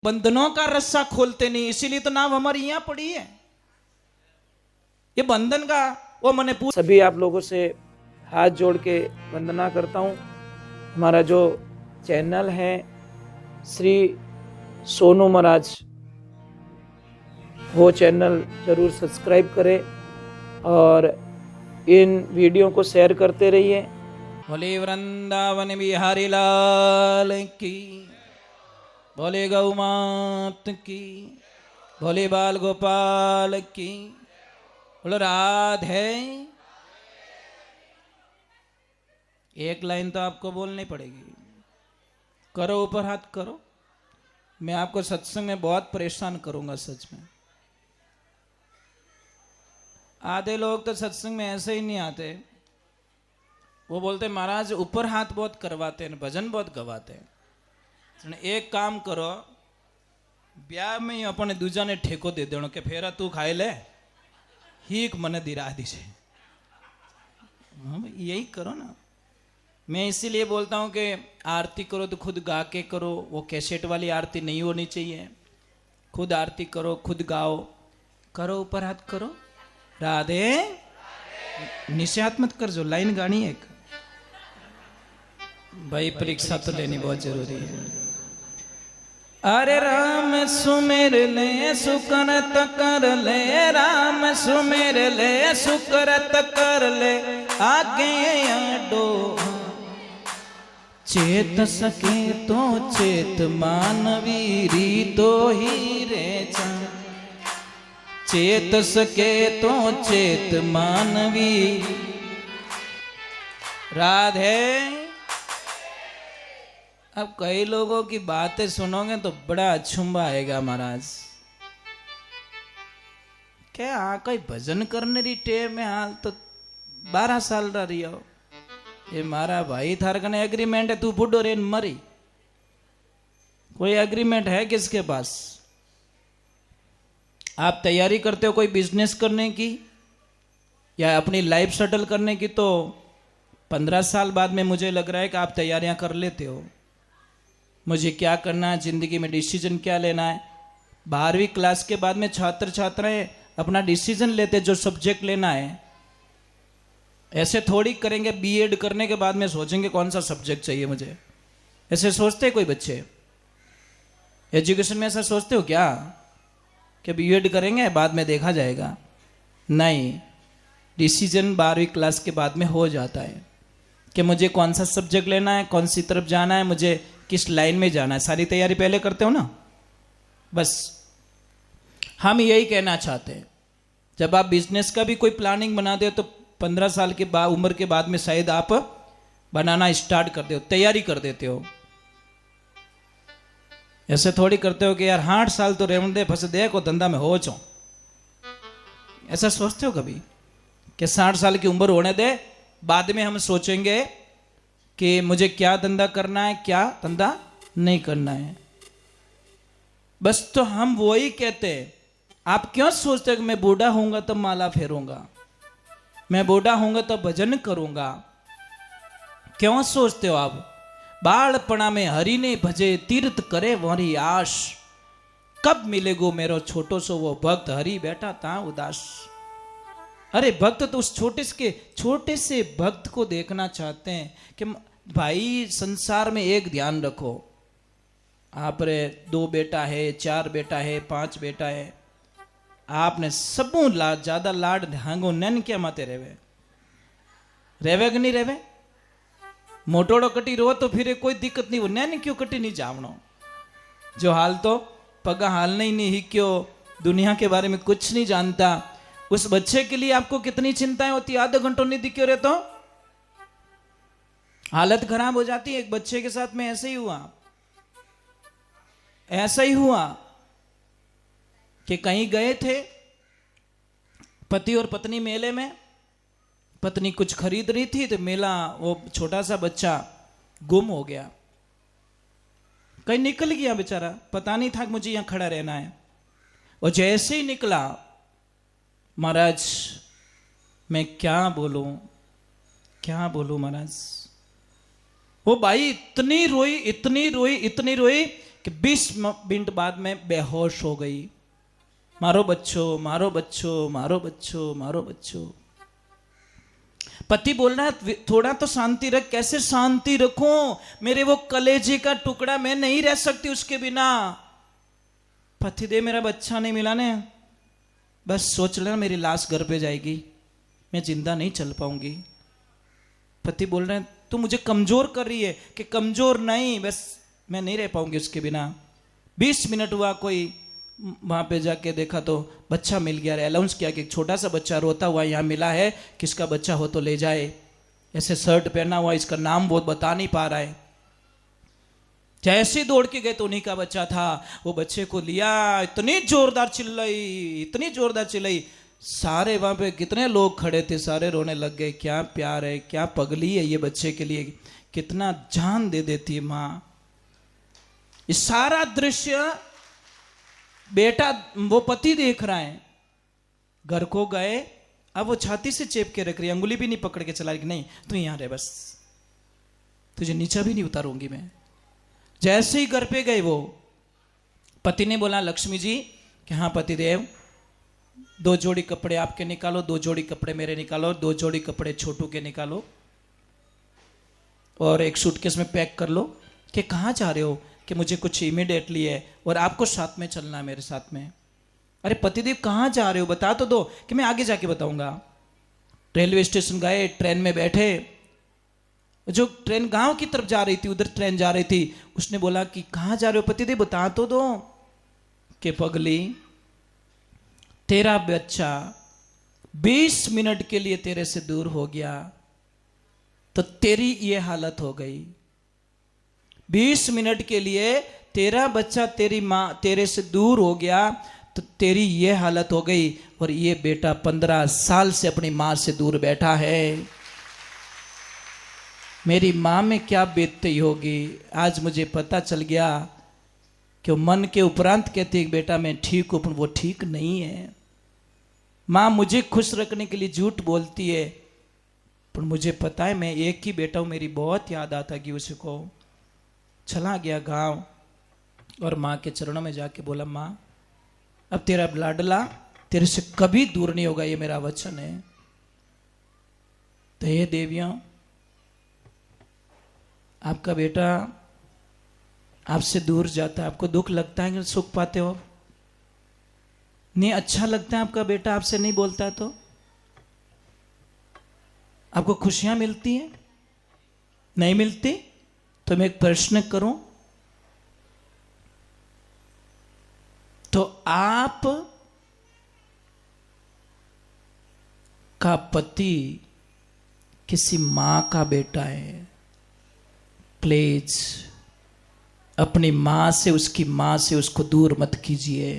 बंधनों का रस्सा खोलते नहीं, इसीलिए तो नाम हमारी यहां पड़ी है। ये बंधन का वो मैंने सभी आप लोगों से हाथ जोड़ के वंदना करता हूँ। हमारा जो चैनल है श्री सोनू महाराज, वो चैनल जरूर सब्सक्राइब करें और इन वीडियो को शेयर करते रहिए। बोले वृंदावन बिहारी लाल की, बोले गौ मात की, बोले बाल गोपाल की, बोलो राधे। एक लाइन तो आपको बोलनी पड़ेगी। करो ऊपर हाथ करो। मैं आपको सत्संग में बहुत परेशान करूंगा सच में। आधे लोग तो सत्संग में ऐसे ही नहीं आते, वो बोलते महाराज ऊपर हाथ बहुत करवाते हैं, भजन बहुत गवाते हैं। एक काम करो, ब्याह में ही अपने दूजा ने ठेको दे देनो कि फेरा तू खाई ले, हीक मने दिरा दीजिए। यही करो ना। मैं इसीलिए बोलता हूँ कि आरती करो तो खुद गा के करो, वो कैसेट वाली आरती नहीं होनी चाहिए। खुद आरती करो, खुद गाओ, करो ऊपर हाथ करो। राधे नीचे हाथ मत कर, जो लाइन गानी है। भाई परीक्षा तो लेनी बहुत जरूरी है। अरे राम सुमेर ले सुकरत कर ले, राम सुमेर ले सुकरत कर ले, आगे आडो चेत सके तो चेत मानवीरी तो ही रे चा, चेत सके तो चेत मानवी। राधे। अब कई लोगों की बातें सुनोगे तो बड़ा अछुम्बा आएगा महाराज। क्या कोई भजन करने री टेम में हाल तो 12 साल रही हो। ये मारा भाई थार कने एग्रीमेंट है, तू बुढ़ो रेन मरी। कोई एग्रीमेंट है किसके पास? आप तैयारी करते हो कोई बिजनेस करने की या अपनी लाइफ सेटल करने की, तो 15 साल बाद में मुझे लग रहा है कि आप तैयारियां कर लेते हो। मुझे क्या करना है जिंदगी में, डिसीजन क्या लेना है। 12वीं क्लास के बाद में छात्र छात्राएं अपना डिसीजन लेते जो सब्जेक्ट लेना है। ऐसे थोड़ी करेंगे बीएड करने के बाद में सोचेंगे कौन सा सब्जेक्ट चाहिए मुझे। ऐसे सोचते हैं कोई बच्चे? एजुकेशन में ऐसा सोचते हो क्या कि बीएड करेंगे बाद में देखा जाएगा? नहीं, डिसीजन 12वीं क्लास के बाद में हो जाता है कि मुझे कौन सा सब्जेक्ट लेना है, कौन सी तरफ जाना है, मुझे किस लाइन में जाना है। सारी तैयारी पहले करते हो ना। बस हम यही कहना चाहते हैं, जब आप बिजनेस का भी कोई प्लानिंग बनाते हो तो 15 साल के बाद उम्र के बाद में शायद आप बनाना स्टार्ट कर दे हो, तैयारी कर देते हो। ऐसे थोड़ी करते हो कि यार 8 साल तो रेवन दे फंस दे को धंधा में हो चो। ऐसा सोचते हो कभी कि 60 साल की उम्र होने दे, बाद में हम सोचेंगे कि मुझे क्या धंधा करना है, क्या धंधा नहीं करना है। बस तो हम वो ही कहते हैं। आप क्यों सोचते हो कि मैं बूढ़ा होऊंगा तो माला फेरूंगा, मैं बूढ़ा होऊंगा तो भजन करूंगा? क्यों सोचते हो आप? बालपणा में हरि ने भजे तीर्थ करे वरी आश, कब मिलेगो मेरो छोटो सो वो भक्त, हरि बैठा था उदास। अरे भक्त तो उस छोटे से भक्त को देखना चाहते हैं कि भाई संसार में एक ध्यान रखो, आप रे 2 बेटा है, 4 बेटा है, 5 बेटा है, आपने सबू ज्यादा लाड ढांगो नैन क्या माते रेवे कि नहीं रेवे? मोटोड़ो कटी रो तो फिर कोई दिक्कत नहीं, वो नैन क्यों कटी नहीं जावनो। जो हाल तो पगा हाल नहीं ही क्यों दुनिया के बारे में कुछ नहीं जानता, उस बच्चे के लिए आपको कितनी चिंताएं होती। आधे घंटों नहीं दिखे रहे तो हालत खराब हो जाती है। एक बच्चे के साथ में ऐसा ही हुआ कि कहीं गए थे पति और पत्नी मेले में। पत्नी कुछ खरीद रही थी तो मेला, वो छोटा सा बच्चा गुम हो गया, कहीं निकल गया बेचारा, पता नहीं था कि मुझे यहां खड़ा रहना है। और जैसे ही निकला, महाराज मैं क्या बोलूं महाराज, वो भाई इतनी रोई कि 20 मिनट बाद में बेहोश हो गई। मारो बच्चों, मारो बच्चों, मारो बच्चों, मारो बच्चों। पति बोल रहा है थोड़ा तो शांति रख। कैसे शांति रखूं? मेरे वो कलेजे का टुकड़ा, मैं नहीं रह सकती उसके बिना। पति दे मेरा बच्चा नहीं मिला ने, बस सोच लेना मेरी लाश घर पे जाएगी, मैं जिंदा नहीं चल पाऊंगी। पति बोल रहे हैं तू मुझे कमजोर कर रही है। कि कमजोर नहीं, बस मैं नहीं रह पाऊंगी उसके बिना। 20 मिनट हुआ, कोई वहां पे जाके देखा तो बच्चा मिल गया। अनाउंस किया कि एक छोटा सा बच्चा रोता हुआ यहाँ मिला है, किसका बच्चा हो तो ले जाए। ऐसे शर्ट पहना हुआ, इसका नाम बहुत बता नहीं पा रहा है। जैसे दौड़ के गए तो उन्हीं का बच्चा था। वो बच्चे को लिया, इतनी जोरदार चिल्लाई, इतनी जोरदार चिल्लाई, सारे वहां पे कितने लोग खड़े थे सारे रोने लग गए। क्या प्यार है, क्या पगली है ये बच्चे के लिए, कितना जान दे देती है माँ। ये सारा दृश्य बेटा, वो पति देख रहा है। घर को गए, अब वो छाती से चेप के रख रही है, अंगुली भी नहीं पकड़ के चला रही। नहीं तू यहां रहे, बस तुझे नीचा भी नहीं उतारूंगी मैं। जैसे ही घर पे गए वो पति ने बोला लक्ष्मी जी कि हाँ पतिदेव, 2 जोड़ी कपड़े आपके निकालो, 2 जोड़ी कपड़े मेरे निकालो, 2 जोड़ी कपड़े छोटू के निकालो और एक सूटकेस में पैक कर लो। कि कहाँ जा रहे हो? कि मुझे कुछ इमीडिएटली है और आपको साथ में चलना है मेरे साथ में। अरे पतिदेव कहाँ जा रहे हो, बता तो दो। कि मैं आगे जाके बताऊंगा। रेलवे स्टेशन गए, ट्रेन में बैठे। जो ट्रेन गांव की तरफ जा रही थी, उधर ट्रेन जा रही थी। उसने बोला कि कहाँ जा रहे हो पतिदेव, बता तो दो। कि पगली, तेरा बच्चा 20 मिनट के लिए तेरे से दूर हो गया तो तेरी ये हालत हो गई। 20 मिनट के लिए तेरा बच्चा तेरी माँ तेरे से दूर हो गया तो तेरी ये हालत हो गई। और ये बेटा 15 साल से अपनी माँ से दूर बैठा है। मेरी माँ में क्या बीतती होगी। आज मुझे पता चल गया कि मन के उपरांत कहती है बेटा मैं ठीक हूं, पर वो ठीक नहीं है। माँ मुझे खुश रखने के लिए झूठ बोलती है, पर मुझे पता है मैं एक ही बेटा हूं। मेरी बहुत याद आता कि उसको। चला गया गांव और माँ के चरणों में जाके बोला माँ अब तेरा लाडला तेरे से कभी दूर नहीं होगा, ये मेरा वचन है। तो ये देवियों, आपका बेटा आपसे दूर जाता है, आपको दुख लगता है कि सुख पाते हो? नहीं अच्छा लगता है आपका बेटा आपसे नहीं बोलता है तो? आपको खुशियां मिलती हैं? नहीं मिलती? तो मैं एक प्रश्न करूं, तो आप का पति किसी मां का बेटा है, प्लीज अपनी मां से, उसकी मां से उसको दूर मत कीजिए।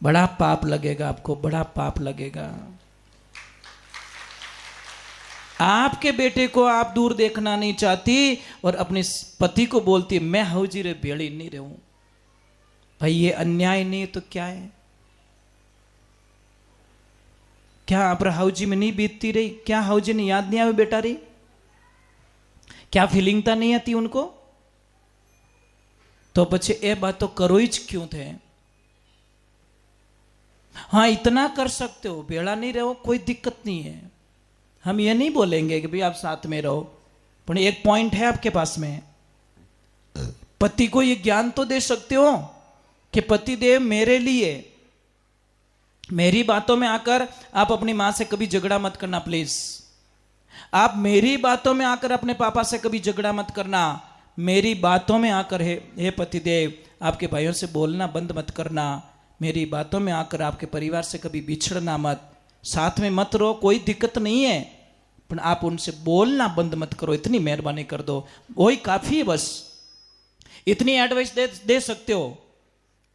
बड़ा पाप लगेगा आपको, बड़ा पाप लगेगा। आपके बेटे को आप दूर देखना नहीं चाहती और अपने पति को बोलती मैं हौजी रे बेड़ी नहीं रहूं। भाई ये अन्याय नहीं तो क्या है? क्या आप हौजी में नहीं बीतती रही? क्या हौजी ने याद नहीं आवे बेटा री? क्या फीलिंगता नहीं आती उनको? तो पछे ए बात तो करो ही क्यों थे? हाँ इतना कर सकते हो, बेड़ा नहीं रहो, कोई दिक्कत नहीं है। हम ये नहीं बोलेंगे कि भाई आप साथ में रहो, पर एक पॉइंट है आपके पास में। पति को ये ज्ञान तो दे सकते हो कि पति देव मेरे लिए, मेरी बातों में आकर आप अपनी मां से कभी झगड़ा मत करना प्लीज। आप मेरी बातों में आकर अपने पापा से कभी झगड़ा मत करना। मेरी बातों में आकर हे पति देव आपके भाइयों से बोलना बंद मत करना। मेरी बातों में आकर आपके परिवार से कभी बिछड़ना मत। साथ में मत रहो, कोई दिक्कत नहीं है, पर आप उनसे बोलना बंद मत करो। इतनी मेहरबानी कर दो, वही काफी है बस। इतनी एडवाइस दे सकते हो।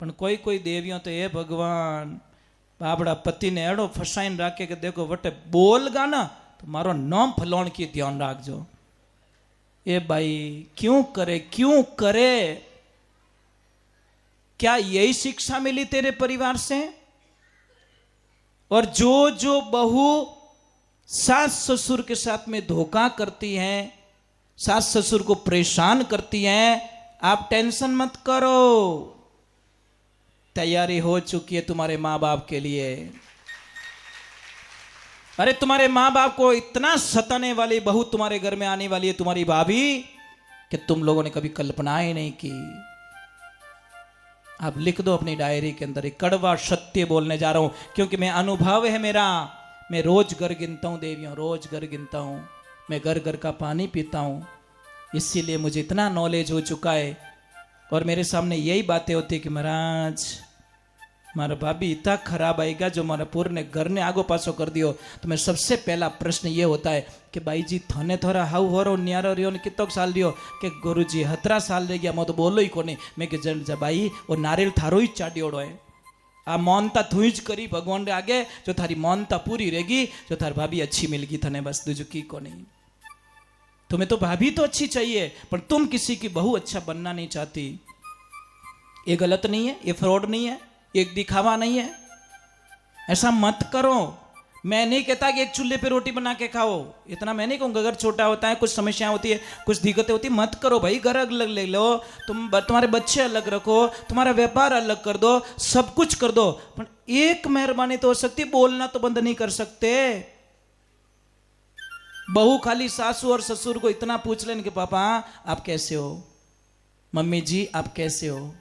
पर कोई कोई देवियों तो ये भगवान बाबड़ा पति ने एड़ो फसाइन राखे कि देखो वटे बोलगा ना तो मारो नाम फलोण की ध्यान राखजो। ए भाई क्यों करे, क्यों करे? क्या यही शिक्षा मिली तेरे परिवार से? और जो जो बहू सास ससुर के साथ में धोखा करती हैं, सास ससुर को परेशान करती हैं, आप टेंशन मत करो, तैयारी हो चुकी है तुम्हारे माँ बाप के लिए। अरे तुम्हारे माँ बाप को इतना सताने वाली बहू तुम्हारे घर में आने वाली है, तुम्हारी भाभी, कि तुम लोगों ने कभी कल्पना ही नहीं की। आप लिख दो अपनी डायरी के अंदर, एक कड़वा सत्य बोलने जा रहा हूं, क्योंकि मैं अनुभव है मेरा। मैं रोज घर गिनता हूं देवियों, रोज घर गिनता हूं, मैं घर घर का पानी पीता हूं, इसीलिए मुझे इतना नॉलेज हो चुका है। और मेरे सामने यही बातें होती है कि महाराज मारा भाभी इतना खराब आएगा जो मारा पूरे घर ने आगो पासो कर दियो, तो मैं सबसे पहला प्रश्न ये होता है कि भाई जी थने थोड़ा हाउ हो रो न्यारो रियो ने कितोक साल रियो, कि गुरु जी 17 साल रह गया, मैं तो बोलो ही कोनी। मैं कि जन भाई वो नारियल थारो ही चाड्योड़ो है, आ मौनता तू ही करी भगवान रे आगे, जो थारी मौनता पूरी रहेगी, जो थारी भाभी अच्छी मिलगी थने, बस दूजू की को नहीं। तुम्हें तो भाभी तो अच्छी चाहिए, पर तुम किसी की बहू अच्छा बनना नहीं चाहती। ये गलत नहीं है, ये फ्रॉड नहीं है, एक दिखावा नहीं है, ऐसा मत करो। मैं नहीं कहता कि एक चूल्हे पे रोटी बना के खाओ, इतना मैं नहीं कहूँगा। अगर छोटा होता है, कुछ समस्याएं होती है, कुछ दिक्कतें होती, मत करो भाई। घर अलग ले लो, तुम्हारे बच्चे अलग रखो, तुम्हारा व्यापार अलग कर दो, सब कुछ कर दो, पर एक मेहरबानी तो हो सकती, बोलना तो बंद नहीं कर सकते। बहू खाली सासू और ससुर को इतना पूछ लेने कि पापा आप कैसे हो, मम्मी जी आप कैसे हो,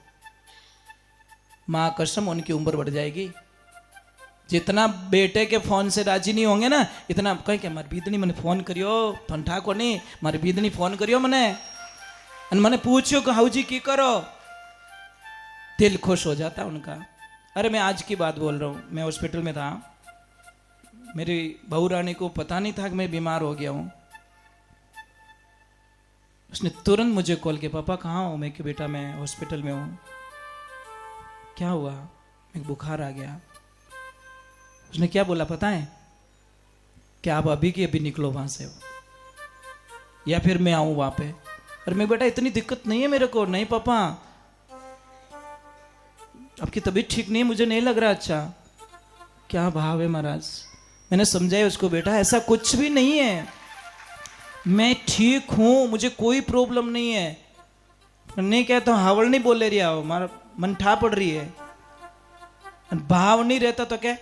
मां कसम उनकी उम्र बढ़ जाएगी। जितना बेटे के फोन से राजी नहीं होंगे ना, इतना कहीं क्या मारी बीदनी मैंने फोन करियो, ठंडा को नहीं मारी बीदनी फोन करियो मैंने पूछियो कि हाउ जी की करो, दिल खुश हो जाता उनका। अरे मैं आज की बात बोल रहा हूँ, मैं हॉस्पिटल में था, मेरी बहू रानी को पता नहीं था कि मैं बीमार हो गया हूँ। उसने तुरंत मुझे कॉल किया, पापा कहाँ हो? मैं कि बेटा मैं हॉस्पिटल में हूँ। क्या हुआ? मैं बुखार आ गया। उसने क्या बोला पता है? कि आप अभी की अभी निकलो वहां से, या फिर मैं आऊं वहां पे। अरे मैं बेटा इतनी दिक्कत नहीं है मेरे को। नहीं पापा आपकी तबीयत ठीक नहीं है, मुझे नहीं लग रहा अच्छा। क्या भाव है महाराज। मैंने समझाया उसको, बेटा ऐसा कुछ भी नहीं है, मैं ठीक हूं, मुझे कोई प्रॉब्लम नहीं है। नहीं कहता हावड़ नहीं बोले रही हो, मारा मन ठा पड़ रही है, भाव नहीं रहता तो क्या?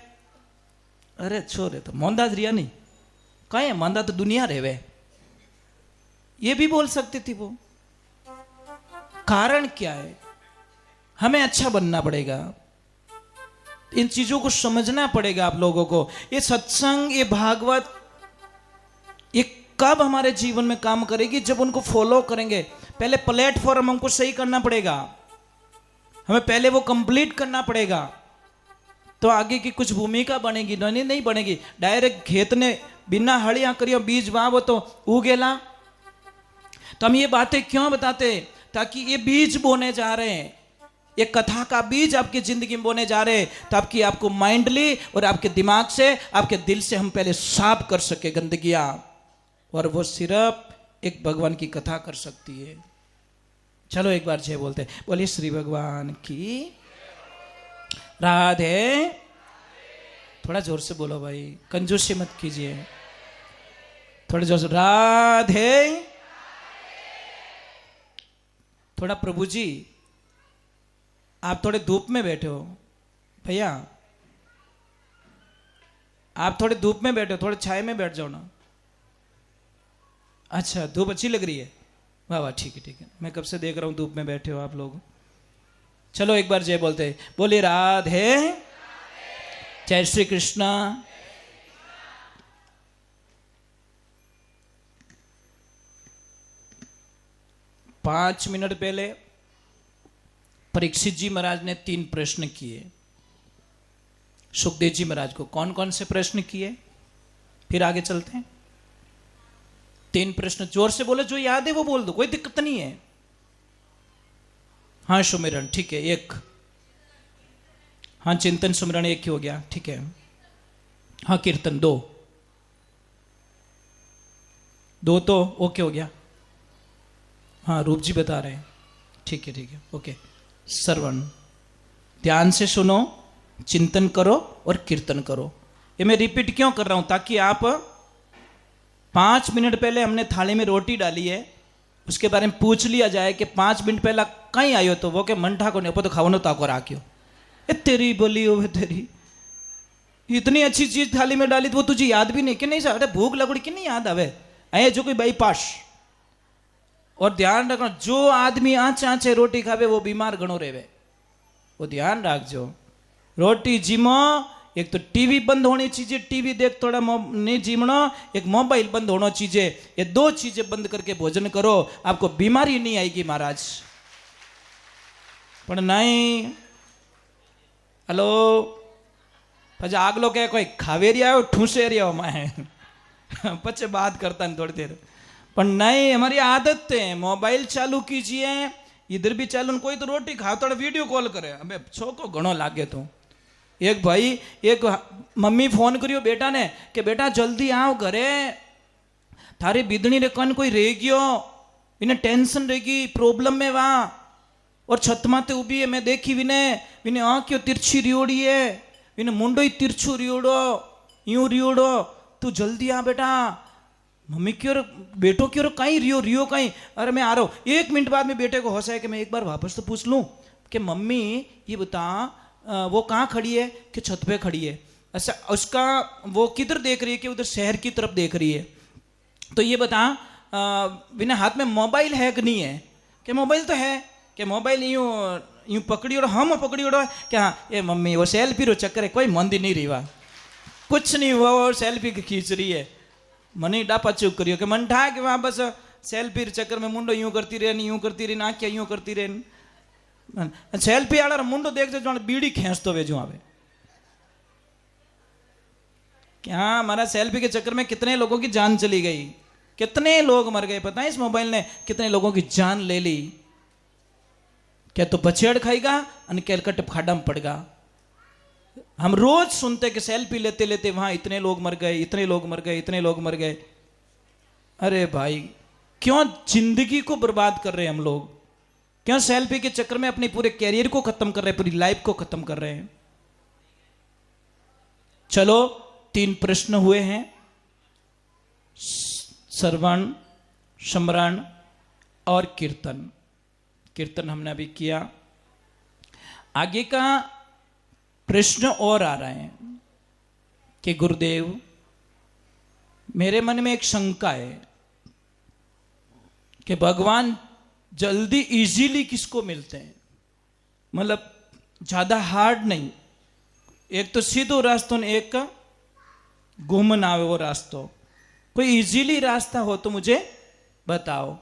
अरे छोरे तो मोंदा रिया नहीं, कहीं मांदा तो दुनिया रेवे, ये भी बोल सकती थी वो। कारण क्या है? हमें अच्छा बनना पड़ेगा, इन चीजों को समझना पड़ेगा आप लोगों को। ये सत्संग, ये भागवत, ये कब हमारे जीवन में काम करेगी? जब उनको फॉलो करेंगे। पहले प्लेटफॉर्म हमको सही करना पड़ेगा, हमें पहले वो कंप्लीट करना पड़ेगा, तो आगे की कुछ भूमिका बनेगी। नहीं बनेगी। डायरेक्ट खेत ने बिना हड़ियां करियो बीज वावो तो उगेला। तो हम ये बातें क्यों बताते? ताकि ये बीज बोने जा रहे हैं, ये कथा का बीज आपकी जिंदगी में बोने जा रहे हैं, तो आपको माइंडली और आपके दिमाग से, आपके दिल से हम पहले साफ कर सके गंदगियां, और वो सिर्फ एक भगवान की कथा कर सकती है। चलो एक बार जय बोलते, बोलिए श्री भगवान की राधे। थोड़ा जोर से बोलो भाई, कंजूसी मत कीजिए, थोड़ा जोर से राधे। थोड़ा प्रभु जी आप थोड़े धूप में बैठे हो भैया, आप थोड़े धूप में बैठे हो, थोड़े छाए में बैठ जाओ ना। अच्छा धूप अच्छी लग रही है, वाह वाह ठीक है, मैं कब से देख रहा हूं धूप में बैठे हो आप लोग। चलो एक बार जय बोलते, बोलिए राधे, जय श्री कृष्णा। पांच मिनट पहले परीक्षित जी महाराज ने 3 प्रश्न किए सुखदेव जी महाराज को। कौन कौन से प्रश्न किए, फिर आगे चलते हैं। 3 प्रश्न जोर से बोलो, जो याद है वो बोल दो, कोई दिक्कत नहीं है। हाँ सुमिरन ठीक है 1, हाँ चिंतन सुमिरन 1 ही हो गया, ठीक है। हाँ कीर्तन 2 तो ओके हो गया। हाँ रूप जी बता रहे हैं, ठीक है ओके। श्रवण, ध्यान से सुनो, चिंतन करो और कीर्तन करो। ये मैं रिपीट क्यों कर रहा हूं? ताकि आप 5 मिनट पहले हमने थाली में रोटी डाली है, उसके बारे में पूछ लिया जाए कि 5 मिनट पहला कहीं आयो तो वो के मंठा को नहीं तो खावनो ताको राख्यो। ए तेरी बोली हो तेरी, इतनी अच्छी चीज थाली में डाली तो वो तुझे याद भी नहीं कि नहीं अरे भूख लगड़ी कि नहीं याद आवे अये जो कोई बाईपास। और ध्यान रखना जो आदमी आँच आँचे रोटी खावे वो बीमार घणो रेवे, वो ध्यान रखजो। रोटी जीमो, एक तो टीवी बंद होनी चाहिए, टीवी देख थोड़ा नहीं जीमना, एक मोबाइल बंद होना चाहिए। ये 2 चीजें बंद करके भोजन करो, आपको बीमारी नहीं आएगी महाराज। पर नहीं हेलो પછી આગલો કે કોઈ ખાવેરી આવ્યો ઠૂસે રહ્યો માહે પછી बात करता थोड़ी देर। पर नहीं हमारी आदत है, मोबाइल चालू कीजिए, इधर भी चालू, कोई तो रोटी खाता वीडियो कॉल करे, अबे छोको घणो लागे। तो एक भाई एक मम्मी फोन करियो बेटा ने कि बेटा जल्दी आओ घरे, थारी बिदणी रे कन कोई रह गयो, इन्हें टेंशन रहेगी, प्रॉब्लम में वहां। और छत माते उभी है, मैं देखी विने विने आंखियों तिरछी रियोड़ी है, विने मुंडो ही तिरछू रियोड़ो, यूं रियोड़ो, तू जल्दी आ बेटा। मम्मी क्यों बेटो क्यों कहीं रियो कहीं, अरे मैं आ रहा हूँ। 1 मिनट बाद में बेटे को होश है कि मैं एक बार वापस तो पूछ लूँ कि मम्मी ये बता वो कहाँ खड़ी है, कि छत पे खड़ी है। अच्छा उसका वो किधर देख रही है, कि उधर शहर की तरफ देख रही है। तो ये बता बिना हाथ में मोबाइल है कि नहीं है, कि मोबाइल तो है, कि मोबाइल यूं पकड़ी और हम पकड़ी उड़ो कि हाँ ये मम्मी वो सेल्फी रो चक्कर है, कोई मंदी नहीं रही, कुछ नहीं हुआ, वो सेल्फी खींच रही है। मनी डापा चुप करियो कि मन ठा कि वहां बस सेल्फी चक्कर में मुंडो यूं करती रहे, यूं करती रही, आंखें यूं करती रहे। सेल्फी आड़ा मुंडो देख जो बीड़ी खेचतो वे जो आवे। क्या हमारा सेल्फी के चक्कर में कितने लोगों की जान चली गई, कितने लोग मर गए पता है, इस मोबाइल ने कितने लोगों की जान ले ली। क्या तो बछेड़ खाएगा और कैलकट खाड़ा में पड़ेगा। हम रोज सुनते कि सेल्फी लेते लेते वहां इतने लोग मर गए, इतने लोग मर गए, इतने लोग मर गए। अरे भाई क्यों जिंदगी को बर्बाद कर रहे हैं हम लोग, क्यों सेल्फी के चक्कर में अपने पूरे कैरियर को खत्म कर रहे हैं, पूरी लाइफ को खत्म कर रहे हैं। चलो 3 प्रश्न हुए हैं, श्रवण, स्मरण और कीर्तन। कीर्तन हमने अभी किया। आगे का प्रश्न और आ रहे हैं कि गुरुदेव मेरे मन में एक शंका है कि भगवान जल्दी इजीली किसको मिलते हैं, मतलब ज्यादा हार्ड नहीं, एक तो सीधो रास्तों ने एक घूमना आवे वो रास्तों, कोई इजीली रास्ता हो तो मुझे बताओ।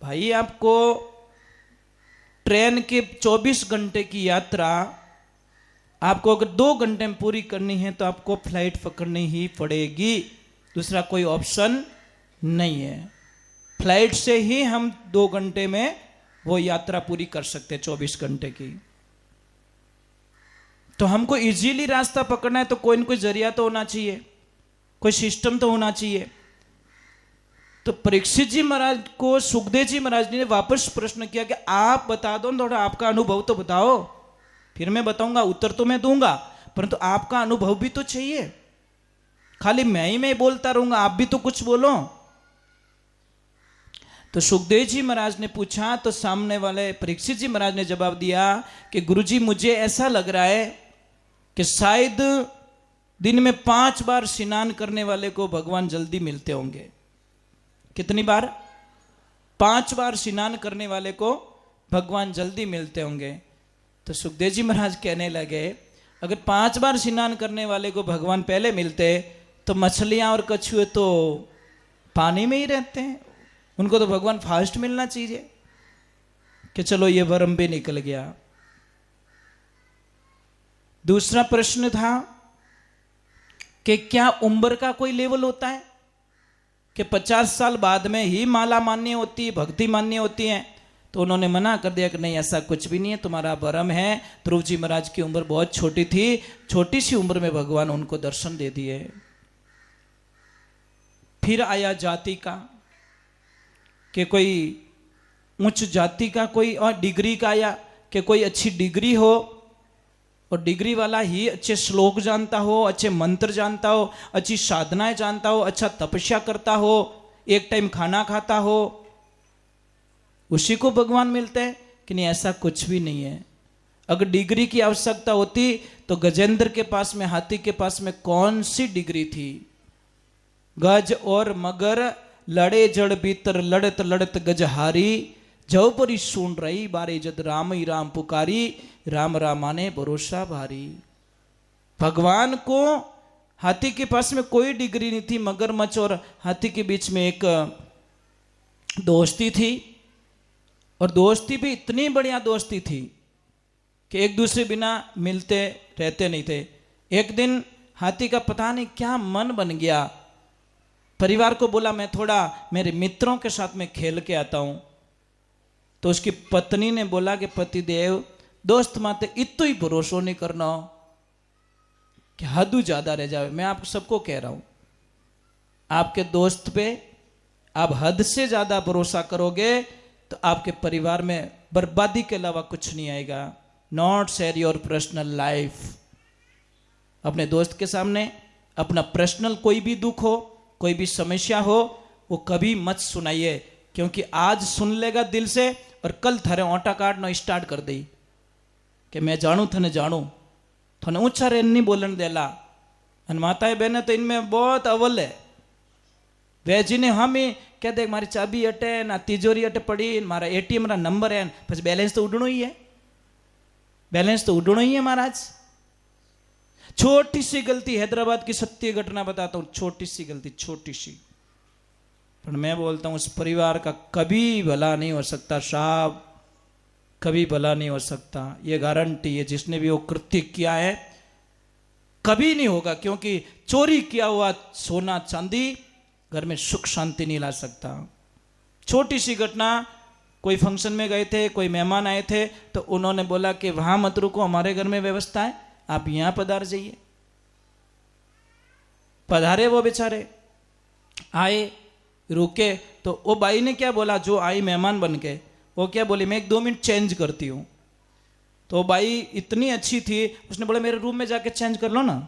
भाई आपको ट्रेन के 24 घंटे की यात्रा आपको अगर 2 घंटे में पूरी करनी है तो आपको फ्लाइट पकड़नी ही पड़ेगी, दूसरा कोई ऑप्शन नहीं है। फ्लाइट से ही हम 2 घंटे में वो यात्रा पूरी कर सकते हैं 24 घंटे की। तो हमको इजीली रास्ता पकड़ना है तो कोई न कोई जरिया तो होना चाहिए, कोई सिस्टम तो होना चाहिए। तो परीक्षित जी महाराज को सुखदेव जी महाराज ने वापस प्रश्न किया कि आप बता दो थोड़ा, आपका अनुभव तो बताओ, फिर मैं बताऊंगा, उत्तर तो मैं दूंगा परंतु आपका अनुभव भी तो चाहिए, खाली मैं बोलता रहूंगा, आप भी तो कुछ बोलो। तो सुखदेव जी महाराज ने पूछा तो सामने वाले परीक्षित जी महाराज ने जवाब दिया कि गुरुजी मुझे ऐसा लग रहा है कि शायद दिन में 5 बार स्नान करने वाले को भगवान जल्दी मिलते होंगे। कितनी बार? 5 बार स्नान करने वाले को भगवान जल्दी मिलते होंगे। तो सुखदेव जी महाराज कहने लगे अगर 5 बार स्नान करने वाले को भगवान पहले मिलते तो मछलियां और कछुए तो पानी में ही रहते हैं, उनको तो भगवान फास्ट मिलना चाहिए। कि चलो ये वरम भी निकल गया। दूसरा प्रश्न था कि क्या उम्र का कोई लेवल होता है कि 50 साल बाद में ही माला मान्य होती है, भक्ति मान्य होती है? तो उन्होंने मना कर दिया कि नहीं ऐसा कुछ भी नहीं है, तुम्हारा भरम है। ध्रुव जी महाराज की उम्र बहुत छोटी थी, छोटी सी उम्र में भगवान उनको दर्शन दे दिए। फिर आया जाति का कि कोई उच्च जाति का कोई, और डिग्री का आया कि कोई अच्छी डिग्री हो और डिग्री वाला ही अच्छे श्लोक जानता हो, अच्छे मंत्र जानता हो, अच्छी साधनाएं जानता हो, अच्छा तपस्या करता हो, एक टाइम खाना खाता हो, उसी को भगवान मिलते हैं कि नहीं? ऐसा कुछ भी नहीं है। अगर डिग्री की आवश्यकता होती तो गजेंद्र के पास में, हाथी के पास में कौन सी डिग्री थी? गज और मगर लड़े जड़ भीतर, लड़त लड़त गजहारी, जव परी सुन रही बारे जद राम ही राम पुकारी, राम रामाने भरोसा भारी। भगवान को हाथी के पास में कोई डिग्री नहीं थी। मगरमच्छ और हाथी के बीच में एक दोस्ती थी, और दोस्ती भी इतनी बढ़िया दोस्ती थी कि एक दूसरे बिना मिलते रहते नहीं थे। एक दिन हाथी का पता नहीं क्या मन बन गया, परिवार को बोला मैं थोड़ा मेरे मित्रों के साथ में खेल के आता हूं। तो उसकी पत्नी ने बोला कि पतिदेव, दोस्त माते इतो ही भरोसा नहीं करना कि हद ज्यादा रह जाए। मैं आप सबको कह रहा हूं, आपके दोस्त पे आप हद से ज्यादा भरोसा करोगे तो आपके परिवार में बर्बादी के अलावा कुछ नहीं आएगा। Not share your personal life. अपने दोस्त के सामने अपना पर्सनल कोई भी दुख हो, कोई भी समस्या हो, वो कभी मत सुनाइए, क्योंकि आज सुन लेगा दिल से और कल थारे ओटा काटना स्टार्ट कर दी कि मैं जानू थने जानू, थने ऊंचा रेन नहीं बोलन देला। और माताएं बहने तो इनमें बहुत अव्वल है। वे जिन्हें हम ही कहते मारी चाबी अटे ना तिजोरी अटे पड़ी, मारा एटीएम रा नंबर है, પછી बैलेंस तो उड़नो ही है, बैलेंस तो उड़नो ही है महाराज। छोटी सी गलती, हैदराबाद की सत्य घटना बताता हूं, छोटी सी गलती, छोटी सी, पर मैं बोलता हूं उस परिवार का कभी भला नहीं हो सकता साहब, कभी भला नहीं हो सकता। ये गारंटी है, जिसने भी वो कृत्य किया है कभी नहीं होगा, क्योंकि चोरी किया हुआ सोना चांदी घर में सुख शांति नहीं ला सकता। छोटी सी घटना, कोई फंक्शन में गए थे, कोई मेहमान आए थे, तो उन्होंने बोला कि वहां मत रुको, हमारे घर में व्यवस्था है, आप यहां पधार जाइए। पधारे वो बेचारे, आए, रुके, तो वो बाई ने क्या बोला, जो आई मेहमान बन के, वो क्या बोली, मैं 1-2 मिनट चेंज करती हूं। तो बाई इतनी अच्छी थी, उसने बोला मेरे रूम में जाके चेंज कर लो ना।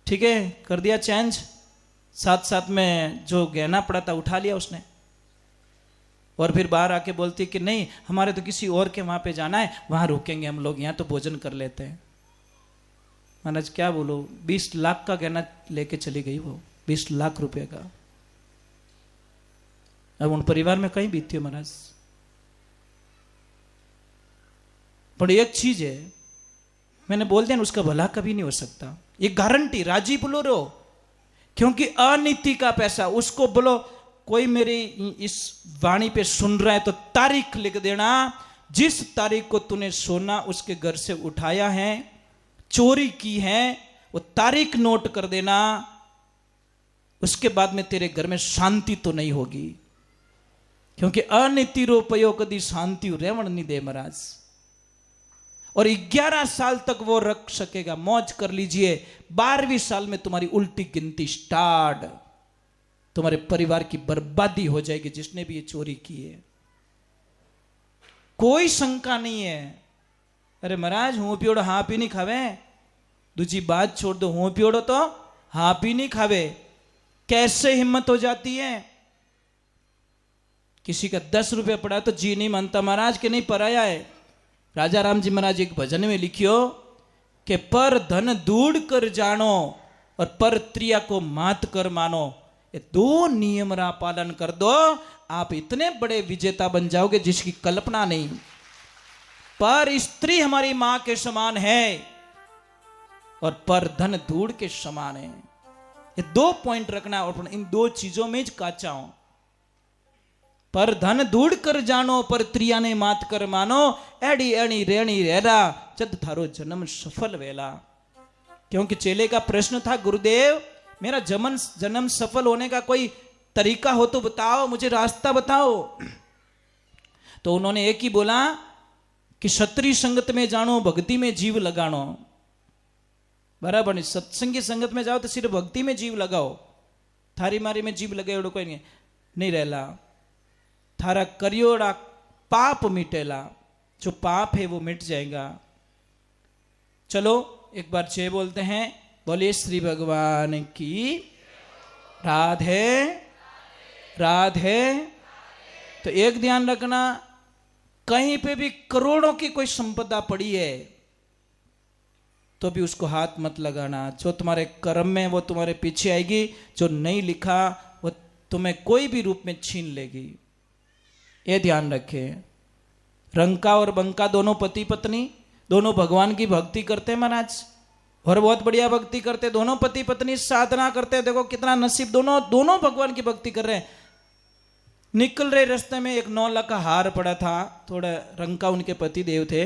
ठीक है, कर दिया चेंज, साथ साथ में जो गहना पड़ा था उठा लिया उसने, और फिर बाहर आके बोलती कि नहीं हमारे तो किसी और के वहां पे जाना है, वहां रुकेंगे हम लोग, यहां तो भोजन कर लेते हैं। महाराज क्या बोलो, 20 लाख का गहना लेके चली गई वो, 20 लाख रुपए का। अब उन परिवार में कहीं बीतती हो महाराज। पर एक चीज है, मैंने बोल दिया ना, उसका भला कभी नहीं हो सकता, ये गारंटी। राजी बोलो रो, क्योंकि अनीति का पैसा, उसको बोलो कोई मेरी इस वाणी पे सुन रहा है तो तारीख लिख देना, जिस तारीख को तूने सोना उसके घर से उठाया है, चोरी की है, वो तारीख नोट कर देना। उसके बाद में तेरे घर में शांति तो नहीं होगी, क्योंकि अनीति रुपयो कदी शांति रेवण नहीं दे महाराज। और 11 साल तक वो रख सकेगा, मौज कर लीजिए। 12वीं साल में तुम्हारी उल्टी गिनती स्टार्ट, तुम्हारे परिवार की बर्बादी हो जाएगी जिसने भी ये चोरी की है, कोई शंका नहीं है। अरे महाराज हूं पियोड़ो हाँ पी नहीं खावे, दूसरी बात छोड़ दो, हूं पियोड़ो तो हाँ पी नहीं खावे, कैसे हिम्मत हो जाती है। किसी का 10 रुपये पड़ा तो जी नहीं मानता महाराज कि नहीं पराया है। राजा राम जी महाराज एक भजन में लिखियो कि पर धन दूड़ कर जानो और पर त्रिया को मात कर मानो, ये 2 नियम रा पालन कर दो, आप इतने बड़े विजेता बन जाओगे जिसकी कल्पना नहीं। पर स्त्री हमारी मां के समान है और पर धन दूड़ के समान है। ये 2 पॉइंट रखना, और इन 2 चीजों में काचा हूं। पर धन दूड़ कर जानो पर त्रिया ने मात कर मानो, एड़ी एड़ी रेणी रेरा जद थारो जन्म सफल वेला। क्योंकि चेले का प्रश्न था, गुरुदेव मेरा जन्म सफल होने का कोई तरीका हो तो बताओ, मुझे रास्ता बताओ। तो उन्होंने एक ही बोला कि क्षत्रिय संगत में जानो, भक्ति में जीव लगानो। बराबर नहीं, सत्संगी संगत में जाओ तो सिर्फ भक्ति में जीव लगाओ, थारी मारी में जीव लगे कोई नहीं रहला। थारा करियोड़ा पाप मिटेला, जो पाप है वो मिट जाएगा। चलो एक बार जय बोलते हैं, बोलिए श्री भगवान की। राधे राधे तो एक ध्यान रखना, कहीं पे भी करोड़ों की कोई संपदा पड़ी है तो भी उसको हाथ मत लगाना। जो तुम्हारे कर्म में वो तुम्हारे पीछे आएगी, जो नहीं लिखा वो तुम्हें कोई भी रूप में छीन लेगी। ये ध्यान रखें। रंका और बंका दोनों पति पत्नी, दोनों भगवान की भक्ति करते हैं महाराज, और बहुत बढ़िया भक्ति करते, दोनों पति पत्नी साधना करते। देखो कितना नसीब, दोनों भगवान की भक्ति कर रहे हैं। निकल रहे रास्ते में एक 9 लाख का हार पड़ा था। थोड़ा रंका उनके पति देव थे,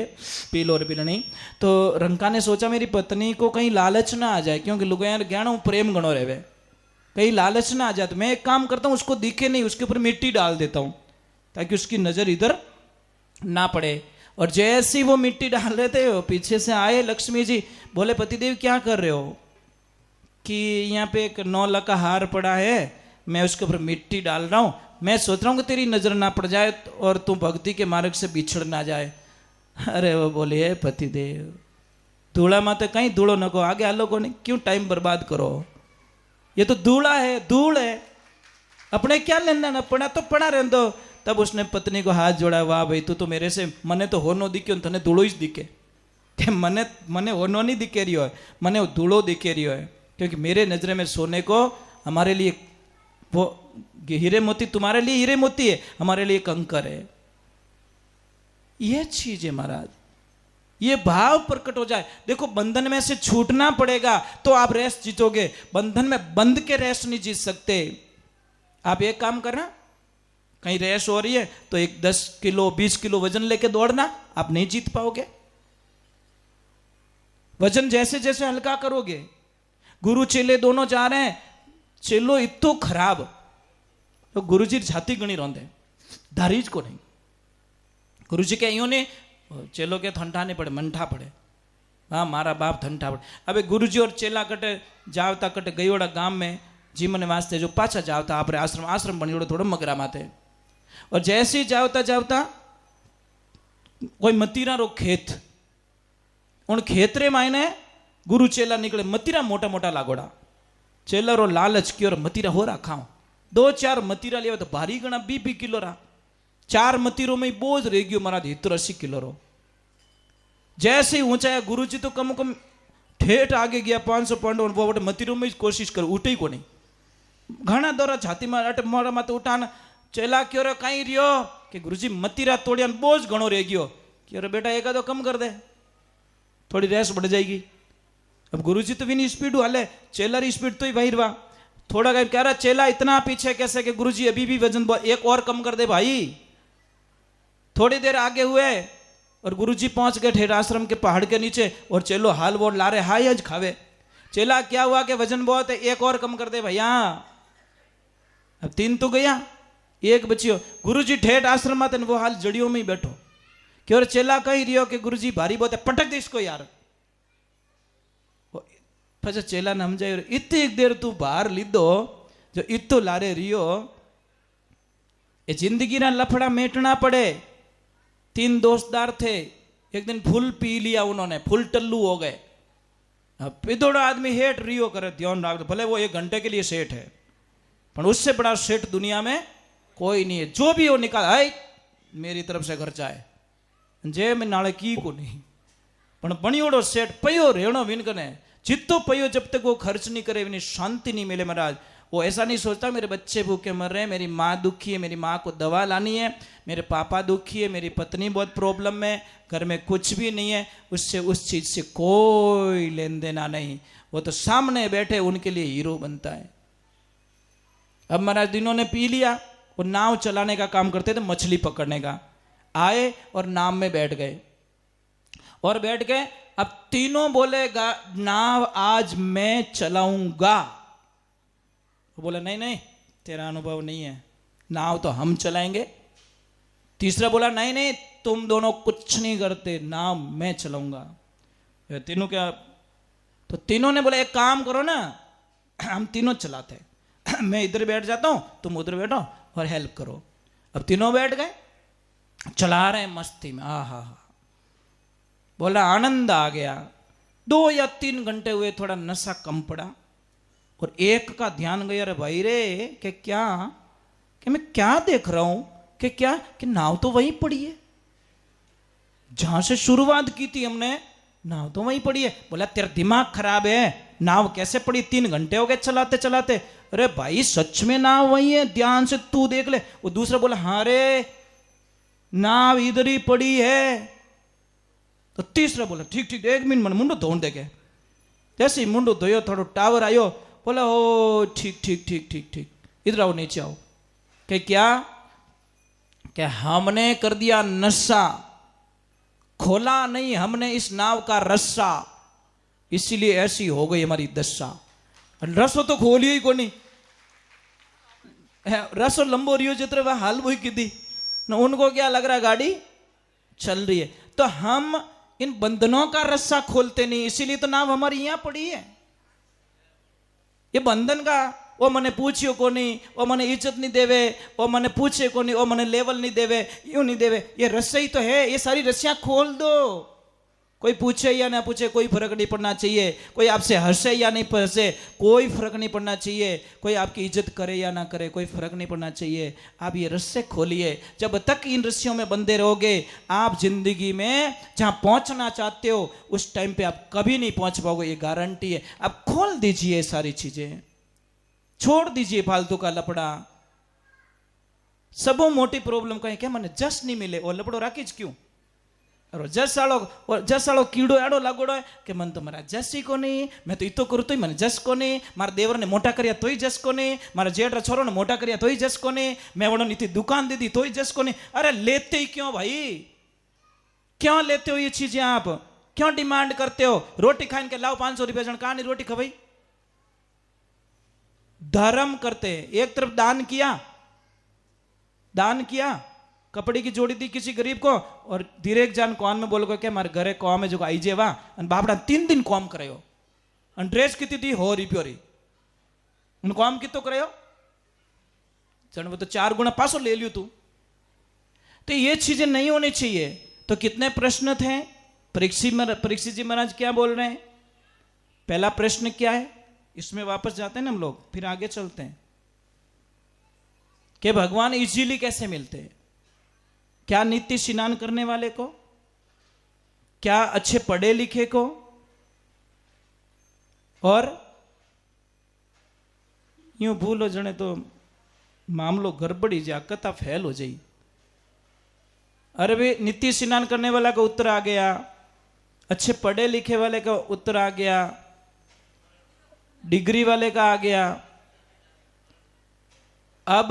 पील और पिलनी। तो रंका ने सोचा मेरी पत्नी को कहीं लालच ना आ जाए, क्योंकि लोग यार ज्ञान प्रेम गणो रहे, कहीं लालच ना आ जाए। तो मैं एक काम करता हूँ, उसको दिखे नहीं, उसके ऊपर मिट्टी डाल देता हूँ ताकि उसकी नजर इधर ना पड़े। और जैसे ही वो मिट्टी डाल रहे थे, पीछे से आए लक्ष्मी जी, बोले पतिदेव क्या कर रहे हो? कि यहाँ पे एक 9 लाख का हार पड़ा है, मैं उसके ऊपर मिट्टी डाल रहा हूँ, मैं सोच रहा हूँ कि तेरी नजर ना पड़ जाए और तू भक्ति के मार्ग से बिछड़ ना जाए। अरे वो बोले हे पतिदेव, धूड़ा माते कहीं धूड़ो नको, आगे आ लोगों ने क्यों टाइम बर्बाद करो, ये तो धूड़ा है, धूल है, अपने क्या लेना ना, पड़ा तो पड़ा रहने दो। तब उसने पत्नी को हाथ जोड़ा, वाह भाई तू तो मेरे से मने तो होनो दिखे, तने धूड़ो ही दिखे, कि मने होनो नहीं दिखे रही है, मने धूड़ो दिखे रही है। क्योंकि मेरे नजरे में सोने को हमारे लिए वो हीरे मोती, तुम्हारे लिए हीरे मोती है, हमारे लिए कंकर है। यह चीज है महाराज, ये भाव प्रकट हो जाए। देखो बंधन में से छूटना पड़ेगा तो आप रेस जीतोगे, बंधन में बंध के रेस नहीं जीत सकते। आप एक काम करना, कहीं रेस हो रही है तो एक 10 किलो 20 किलो वजन लेके दौड़ना, आप नहीं जीत पाओगे। वजन जैसे जैसे हल्का करोगे, गुरु चेले दोनों जा रहे हैं, चेलो इतो खराब तो गुरु जी छाती गणी रोंदे, धारीज को नहीं। गुरु जी के यूं ने चेलो के ठंडा नहीं पड़े, मंठा पड़े, हाँ मारा बाप ठंडा पड़े। अबे गुरु जी और चेला कटे जावता कटे गयोड़ा गांव में जीवन वास्ते जो पाछा जावता आपरे आश्रम बनियोड़ो थोड़ो मगरा माथे। और जैसे ही जावता जावता कोई मतीरा रो खेत, उन खेतरे मायने गुरु चेला निकले, मतीरा मोटा मोटा लागोड़ा। चेला रो लालच की और मतीरा हो रहा खाओ, 2-4 मतीरा लिया तो भारी गणा 20 किलो रहा। 4 मतीरों में बोझ रह गयो महाराज 80 किलो रो। जैसे ही ऊंचाया गुरु जी तो कम कम ठेठ आगे गया 500 पाउंड, वो मतीरों में कोशिश कर उठे ही को नहीं, घना दौरा छाती में अट मोरा माते उठाना। चेला क्यों रे कहीं रियो कि गुरुजी मतीरा तोड़िया बोझ घणो रह गयो। क्यों रे बेटा एक आधो कम कर दे, थोड़ी रेस बढ़ जाएगी। अब गुरुजी तो विनी स्पीड हाले, चेला री स्पीड तो ही वही रहा। थोड़ा कह रहा चेला इतना पीछे कैसे कि गुरुजी अभी भी वजन एक और कम कर दे भाई। थोड़ी देर आगे हुए और गुरुजी पहुंच गए ठेठ आश्रम के पहाड़ के नीचे, और चेलो हाल वोट ला रहे हाई हज खावे। चेला क्या हुआ कि वजन बहुत है, एक और कम कर दे भैया। अब 3 तो गया, 1 बचियो। गुरुजी ठेठ आश्रम में वो हाल जड़ियों में ही बैठो। क्यों चेला कहीं रियो कि गुरुजी भारी बहुत है, पटक दे इसको यार। पछा चेला ने समझायो इतनी एक देर तू बाहर लीधो जो इतो लारे रियो, ये जिंदगी ना लफड़ा मेटना पड़े। 3 दोस्तदार थे, एक दिन फुल पी लिया उन्होंने, फुल टल्लू हो गए। पिदोड़ा आदमी हेठ रियो करे, ध्यान रख, भले वो 1 घंटे के लिए सेठ है, पर उससे बड़ा सेठ दुनिया में कोई नहीं है। जो भी वो निकाल है मेरी तरफ से खर्चा है, जे मैं नाले की को नहीं, पर बणियोड़ो सेठ पयो रेणो विन कने जितो पयो, जब तक वो खर्च नहीं करे विनी शांति नहीं मिले महाराज। वो ऐसा नहीं सोचता मेरे बच्चे भूखे मर रहे हैं, मेरी माँ दुखी है, मेरी माँ को दवा लानी है, मेरे पापा दुखी है, मेरी पत्नी बहुत प्रॉब्लम में, घर में कुछ भी नहीं है, उससे उस चीज से कोई लेन देना नहीं। वो तो सामने बैठे उनके लिए हीरो बनता है। अब महाराज दिनों ने पी लिया, वो नाव चलाने का काम करते थे, मछली पकड़ने का। आए और नाव में बैठ गए, और बैठ गए। अब तीनों बोलेगा नाव आज मैं चलाऊंगा। वो बोला नहीं नहीं तेरा अनुभव नहीं है, नाव तो हम चलाएंगे। तीसरा बोला नहीं नहीं तुम दोनों कुछ नहीं करते, नाव मैं चलाऊंगा। तीनों क्या, तो तीनों ने बोला एक काम करो ना, हम तीनों चलाते हैं, मैं इधर बैठ जाता हूं, तुम उधर बैठो और हेल्प करो। अब तीनों बैठ गए, चला रहे हैं मस्ती में। हा बोला आनंद आ गया। 2 या 3 घंटे हुए, थोड़ा नशा कम पड़ा, और एक का ध्यान गया, अरे भाई रे कि क्या, कि मैं क्या देख रहा हूं कि क्या कि नाव तो वहीं पड़ी है जहां से शुरुआत की थी हमने, नाव तो वहीं पड़ी है। बोला तेरा दिमाग खराब है, नाव कैसे पड़ी, 3 घंटे हो गए चलाते चलाते। अरे भाई सच में नाव वहीं है, ध्यान से तू देख ले। वो दूसरा बोला हाँ रे नाव इधर ही पड़ी है। तो तीसरा बोला ठीक ठीक 1 मिनट मन मुंडो धोन देखे। जैसे ही मुंडो धोयो थोड़ा टावर आयो, बोला ओ ठीक ठीक ठीक ठीक ठीक इधर आओ नीचे आओ। कि क्या कि हमने कर दिया नशा, खोला नहीं हमने इस नाव का रस्सा, इसीलिए ऐसी हो गई हमारी दशा। रसो तो खोलियो ही को नहीं, रसो लंबो रियो जितने वह हाल वही की थी न, उनको क्या लग रहा गाड़ी चल रही है। तो हम इन बंधनों का रस्सा खोलते नहीं, इसीलिए तो नाव हमारी यहां पड़ी है। ये बंधन का वो मने पूछियो को नहीं, वो मने इज्जत नहीं देवे, वो मने पूछे को नहीं, वो मने लेवल नहीं देवे, यूं नहीं देवे, ये रस्सा ही तो है। ये सारी रस्सियां खोल दो, कोई पूछे या ना पूछे कोई फर्क नहीं पड़ना चाहिए, कोई आपसे हंसे या नहीं हंसे कोई फर्क नहीं पड़ना चाहिए, कोई आपकी इज्जत करे या ना करे कोई फर्क नहीं पड़ना चाहिए। आप ये रस्से खोलिए। जब तक इन रस्सियों में बंधे रहोगे आप जिंदगी में जहां पहुंचना चाहते हो उस टाइम पे आप कभी नहीं पहुंच पाओगे, ये गारंटी है। आप खोल दीजिए सारी चीजें, छोड़ दीजिए फालतू का लपड़ा। सबो मोटी प्रॉब्लम कहीं क्या मैंने जस नहीं मिले और लपड़ो राखीज क्यों, और जस वालों कीड़ो एडो लागोड़ो है कि मन तो मारा जस ही को नहीं, मैं तो इतो करूँ तो मैंने जस को नहीं, मारा देवर ने मोटा करिया तो ही जस को नहीं, मारा जेठ छोरो ने मोटा करिया तो ही जस को नहीं, मैं वोड़ो नीति दुकान दे दी तो ही जस को नहीं। अरे लेते ही क्यों भाई, क्यों लेते हो ये चीजें, आप क्यों डिमांड करते हो। रोटी खाने के लाओ 500 रुपया जन, कहा नहीं रोटी खवाई। धर्म करते हैं, एक तरफ दान किया कपड़े की जोड़ी दी किसी गरीब को, और धीरे जान कौन में बोल क्या मारे घरे कौम है जो आई जे वाह बापड़ा 3 दिन कौम करायो, ड्रेस कितनी थी हो रिप्यो रही उन कौम कितो करायो चल वो तो 4 गुना पासो ले लियो तू। तो ये चीजें नहीं होनी चाहिए। तो कितने प्रश्न थे, परीक्षित जी महाराज क्या बोल रहे हैं। पहला प्रश्न क्या है, इसमें वापस जाते हैं ना हम लोग, फिर आगे चलते हैं कि भगवान इजीली कैसे मिलते हैं। क्या नित्य स्नान करने वाले को, क्या अच्छे पढ़े लिखे को, और यूं भूल हो जाने तो मामलो गड़बड़ी जा कथा फैल हो जाई। अरे भाई नित्य स्नान करने वाला का उत्तर आ गया, अच्छे पढ़े लिखे वाले का उत्तर आ गया, डिग्री वाले का आ गया। अब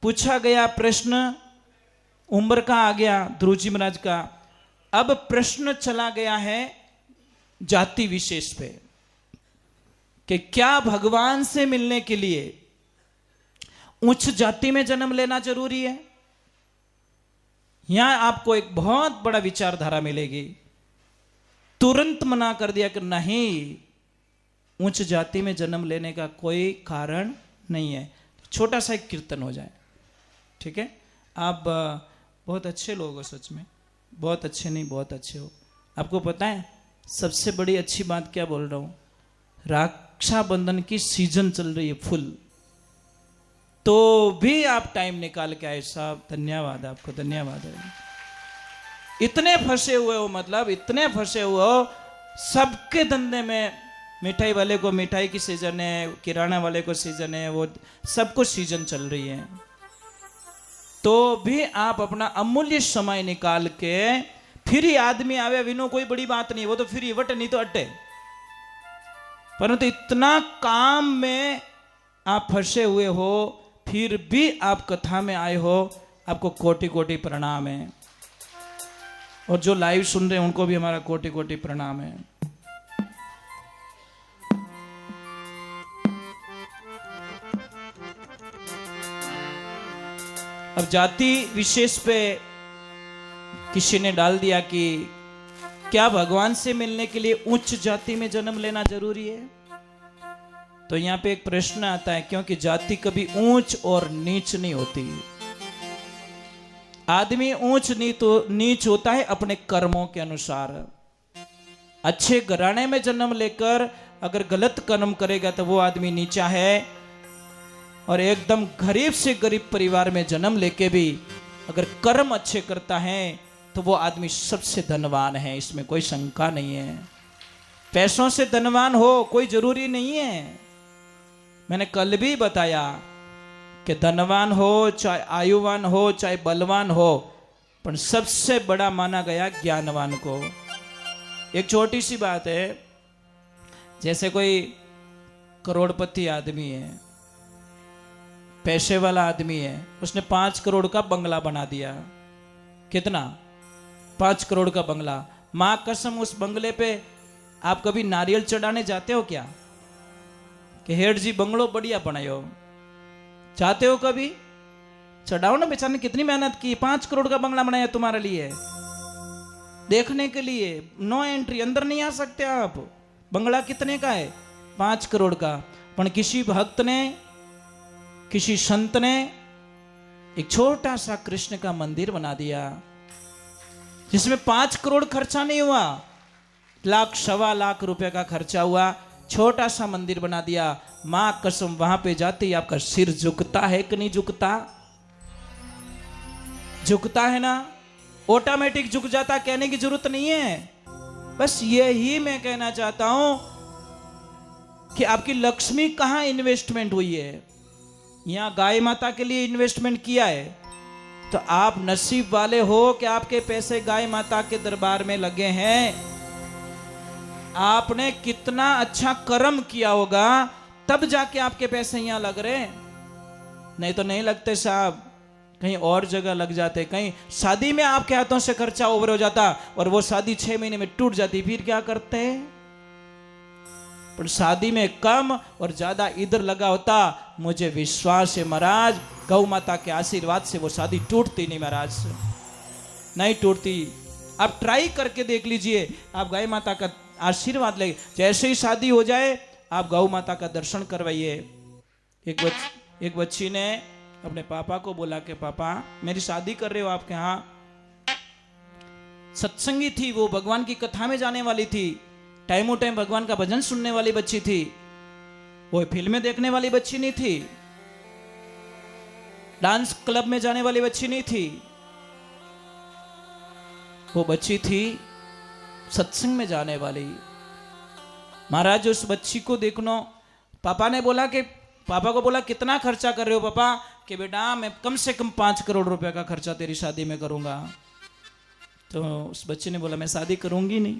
पूछा गया प्रश्न उम्र का आ गया ध्रुव जी महाराज का। अब प्रश्न चला गया है जाति विशेष पे कि क्या भगवान से मिलने के लिए उच्च जाति में जन्म लेना जरूरी है। यहां आपको एक बहुत बड़ा विचारधारा मिलेगी। तुरंत मना कर दिया कि नहीं, उच्च जाति में जन्म लेने का कोई कारण नहीं है। छोटा सा एक कीर्तन हो जाए, ठीक है। आप बहुत अच्छे लोग हो, सच में बहुत अच्छे, नहीं बहुत अच्छे हो। आपको पता है सबसे बड़ी अच्छी बात क्या बोल रहा हूं, रक्षाबंधन की सीजन चल रही है फुल, तो भी आप टाइम निकाल के आए साहब, धन्यवाद आपको, धन्यवाद है। इतने फंसे हुए हो, मतलब इतने फंसे हुए हो, सबके धंधे में, मिठाई वाले को मिठाई की सीजन है, किराना वाले को सीजन है, वो सबको सीजन चल रही है, तो भी आप अपना अमूल्य समय निकाल के फिर ही आदमी आवे विनो कोई बड़ी बात नहीं, वो तो फिर ही वट नहीं तो अटे, परंतु इतना काम में आप फंसे हुए हो फिर भी आप कथा में आए हो, आपको कोटि कोटि प्रणाम है। और जो लाइव सुन रहे हैं उनको भी हमारा कोटि कोटि प्रणाम है। अब जाति विशेष पे किसी ने डाल दिया कि क्या भगवान से मिलने के लिए उच्च जाति में जन्म लेना जरूरी है। तो यहां पे एक प्रश्न आता है, क्योंकि जाति कभी ऊंच और नीच नहीं होती। आदमी ऊंच नीच होता है अपने कर्मों के अनुसार। अच्छे घराने में जन्म लेकर अगर गलत कर्म करेगा तो वो आदमी नीचा है, और एकदम गरीब से गरीब परिवार में जन्म लेके भी अगर कर्म अच्छे करता है तो वो आदमी सबसे धनवान है, इसमें कोई शंका नहीं है। पैसों से धनवान हो कोई जरूरी नहीं है। मैंने कल भी बताया कि धनवान हो चाहे आयुवान हो चाहे बलवान हो, पर सबसे बड़ा माना गया ज्ञानवान को। एक छोटी सी बात है, जैसे कोई करोड़पति आदमी है, पैसे वाला आदमी है, उसने 5 करोड़ का बंगला बना दिया। कितना? 5 करोड़ का बंगला। मां कसम उस बंगले पे आप कभी नारियल चढ़ाने जाते हो क्या? कि हेड जी बंगलो बढ़िया बनायो, चाहते हो कभी? चढ़ाओ ना, बेचारे ने कितनी मेहनत की, 5 करोड़ का बंगला बनाया तुम्हारे लिए, देखने के लिए। नो एंट्री, अंदर नहीं आ सकते आप। बंगला कितने का है? 5 करोड़ का। पर किसी भक्त ने, किसी संत ने एक छोटा सा कृष्ण का मंदिर बना दिया, जिसमें 5 करोड़ खर्चा नहीं हुआ, 1 सवा लाख रुपए का खर्चा हुआ, छोटा सा मंदिर बना दिया। मां कसम वहां पे जाते ही आपका सिर झुकता है कि नहीं झुकता? झुकता है ना, ऑटोमेटिक झुक जाता, कहने की जरूरत नहीं है। बस यही मैं कहना चाहता हूं कि आपकी लक्ष्मी कहां इन्वेस्टमेंट हुई है। यहां गाय माता के लिए इन्वेस्टमेंट किया है तो आप नसीब वाले हो कि आपके पैसे गाय माता के दरबार में लगे हैं। आपने कितना अच्छा कर्म किया होगा तब जाके आपके पैसे यहां लग रहे, नहीं तो नहीं लगते साहब, कहीं और जगह लग जाते। कहीं शादी में आपके हाथों से खर्चा ओवर हो जाता और वो शादी 6 महीने में टूट जाती, फिर क्या करते? पर शादी में कम और ज्यादा इधर लगा होता। मुझे विश्वास है महाराज, गौ माता के आशीर्वाद से वो शादी टूटती नहीं महाराज, नहीं टूटती। आप ट्राई करके देख लीजिए, आप गाय माता का आशीर्वाद ले, जैसे ही शादी हो जाए आप गौ माता का दर्शन करवाइए। एक बच्ची ने अपने पापा को बोला कि पापा मेरी शादी कर रहे हो आपके यहाँ? सत्संगी थी वो, भगवान की कथा में जाने वाली थी, टाइमों टाइम भगवान का भजन सुनने वाली बच्ची थी, वो फिल्में देखने वाली बच्ची नहीं थी, डांस क्लब में जाने वाली बच्ची नहीं थी। वो बच्ची थी सत्संग में जाने वाली। महाराज उस बच्ची को देखनो, पापा ने बोला कि पापा को बोला कितना खर्चा कर रहे हो पापा? कि बेटा मैं कम से कम 5 करोड़ रुपए का खर्चा तेरी शादी में करूंगा। तो उस बच्चे ने बोला मैं शादी करूंगी नहीं।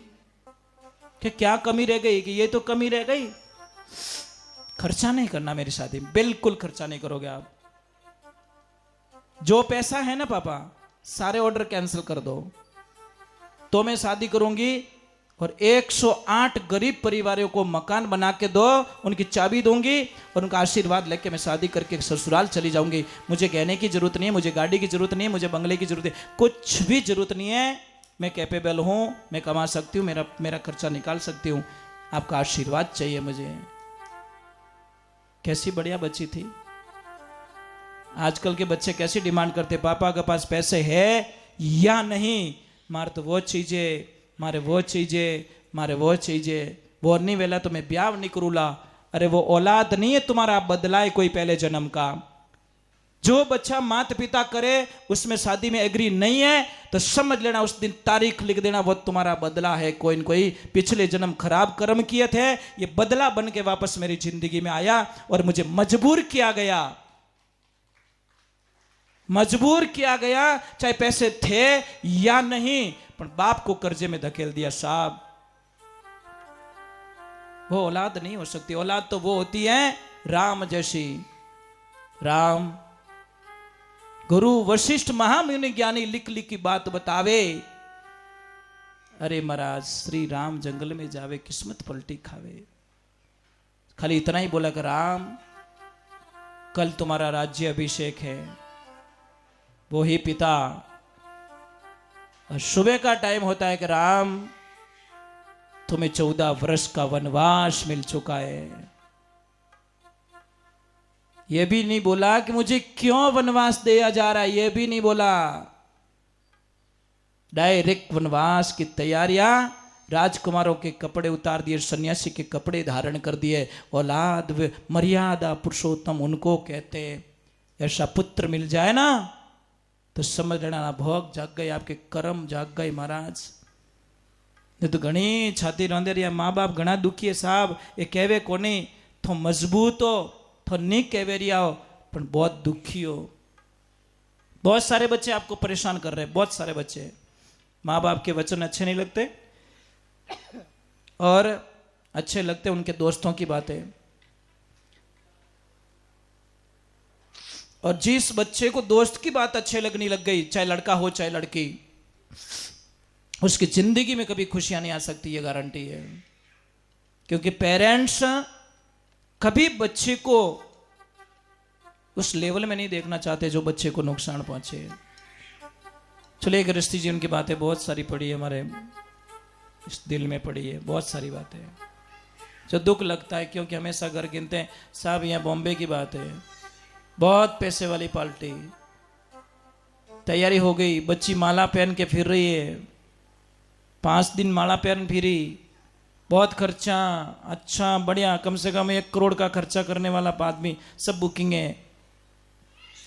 कि क्या कमी रह गई? कि ये तो कमी रह गई, खर्चा नहीं करना मेरी शादी में, बिल्कुल खर्चा नहीं करोगे आप। जो पैसा है ना पापा सारे ऑर्डर कैंसिल कर दो, तो मैं शादी करूंगी और 108 गरीब परिवारों को मकान बना के दो, उनकी चाबी दूंगी और उनका आशीर्वाद लेके मैं शादी करके ससुराल चली जाऊंगी। मुझे गहने की जरूरत नहीं है, मुझे गाड़ी की जरूरत नहीं है, मुझे बंगले की जरूरत है, कुछ भी जरूरत नहीं है। मैं कैपेबल हूं, मैं कमा सकती हूं, मेरा खर्चा निकाल सकती हूं, आपका आशीर्वाद चाहिए मुझे। कैसी बढ़िया बच्ची थी। आजकल के बच्चे कैसी डिमांड करते, पापा के पास पैसे है या नहीं, मारे तो वो चीजें, मारे वो चीजें, मारे वो चीजें, वो नहीं वेला तो मैं ब्याह नहीं करूला। अरे वो औलाद नहीं है तुम्हारा, बदला है कोई पहले जन्म का। जो बच्चा माता पिता करे उसमें शादी में एग्री नहीं है तो समझ लेना उस दिन तारीख लिख देना, वो तुम्हारा बदला है। कोई न कोई पिछले जन्म खराब कर्म किए थे, ये बदला बन के वापस मेरी जिंदगी में आया और मुझे मजबूर किया गया, मजबूर किया गया, चाहे पैसे थे या नहीं, पर बाप को कर्जे में धकेल दिया साहब। वो औलाद नहीं हो सकती। औलाद तो वो होती है राम जैसी। राम गुरु वशिष्ठ महामुनि ज्ञानी लिख लिख की बात बतावे। अरे महाराज श्री राम जंगल में जावे, किस्मत पलटी खावे। खाली इतना ही बोला कि राम कल तुम्हारा राज्य अभिषेक है, वो ही पिता। और सुबह का टाइम होता है कि राम तुम्हें 14 वर्ष का वनवास मिल चुका है। यह भी नहीं बोला कि मुझे क्यों वनवास दिया जा रहा है, यह भी नहीं बोला। डायरेक्ट वनवास की तैयारियां, राजकुमारों के कपड़े उतार दिए, सन्यासी के कपड़े धारण कर दिए। औलाद मर्यादा पुरुषोत्तम उनको कहते। ऐसा पुत्र मिल जाए ना तो समझ लेना भोग जाग गए, आपके कर्म जाग गए महाराज। नहीं तो घनी छाती रोंदे रही माँ बाप घना दुखी है साहब, ये कहवे कोनी तो मजबूत हो तो नहीं कहवे रिया हो पर बहुत दुखी हो। बहुत सारे बच्चे आपको परेशान कर रहे हैं, बहुत सारे बच्चे। माँ बाप के वचन अच्छे नहीं लगते और अच्छे लगते उनके दोस्तों की बातें। और जिस बच्चे को दोस्त की बात अच्छे लगने लग गई, चाहे लड़का हो चाहे लड़की, उसकी जिंदगी में कभी खुशियां नहीं आ सकती, ये गारंटी है। क्योंकि पेरेंट्स कभी बच्चे को उस लेवल में नहीं देखना चाहते जो बच्चे को नुकसान पहुंचे। चलिए गृहस्थी जीवन की बातें बहुत सारी पड़ी है, हमारे इस दिल में पड़ी है बहुत सारी बातें जो दुख लगता है। क्योंकि हमेशा घर गिनते हैं साहब, यहाँ बॉम्बे की बात है, बहुत पैसे वाली पार्टी, तैयारी हो गई, बच्ची माला पहन के फिर रही है, 5 दिन माला पहन फिरी, बहुत खर्चा, अच्छा बढ़िया, कम से कम 1 करोड़ का खर्चा करने वाला आदमी, सब बुकिंग है।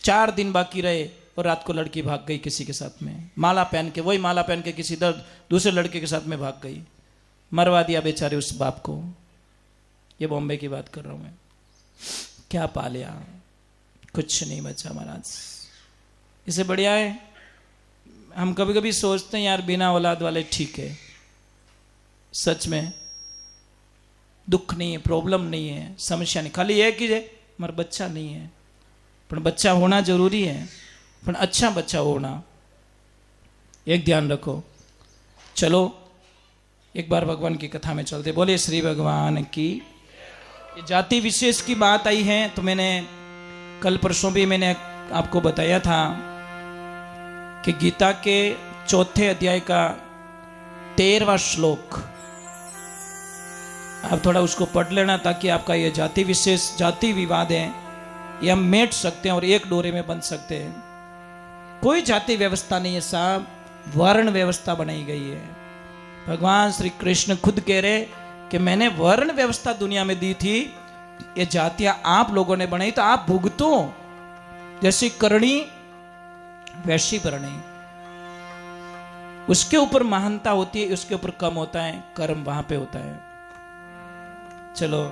4 दिन बाकी रहे और रात को लड़की भाग गई किसी के साथ में, माला पहन के, वही माला पहन के किसी दूसरे लड़के के साथ में भाग गई, मरवा दिया बेचारे उस बाप को। ये बॉम्बे की बात कर रहा हूं मैं। क्या पा लिया? कुछ नहीं बचा महाराज। इससे बढ़िया है, हम कभी कभी सोचते हैं यार बिना औलाद वाले ठीक है। सच में दुख नहीं है, प्रॉब्लम नहीं है, समस्या नहीं, खाली यह कि हमारा बच्चा नहीं है। पर बच्चा होना जरूरी है, पर अच्छा बच्चा होना, एक ध्यान रखो। चलो एक बार भगवान की कथा में चलते। बोले श्री भगवान की। ये जाति विशेष की बात आई है तो मैंने कल परसों भी मैंने आपको बताया था कि गीता के 4थे अध्याय का 13वां श्लोक आप थोड़ा उसको पढ़ लेना, ताकि आपका ये जाति विशेष, जाति विवाद है, ये हम मेट सकते हैं और एक डोरे में बंध सकते हैं। कोई जाति व्यवस्था नहीं है साहब, वर्ण व्यवस्था बनाई गई है। भगवान श्री कृष्ण खुद कह रहे कि मैंने वर्ण व्यवस्था दुनिया में दी थी, ये जातियां आप लोगों ने बनाई तो आप भुगतो। जैसी करणी वैसी भरणी, उसके ऊपर महानता होती है, उसके ऊपर कम होता है, कर्म वहां पे होता है। चलो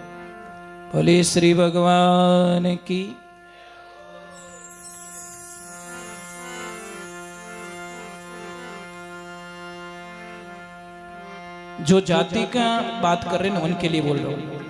बोले श्री भगवान की। जो जाति का बात कर रहे हैं ना उनके लिए बोल रहा हूं।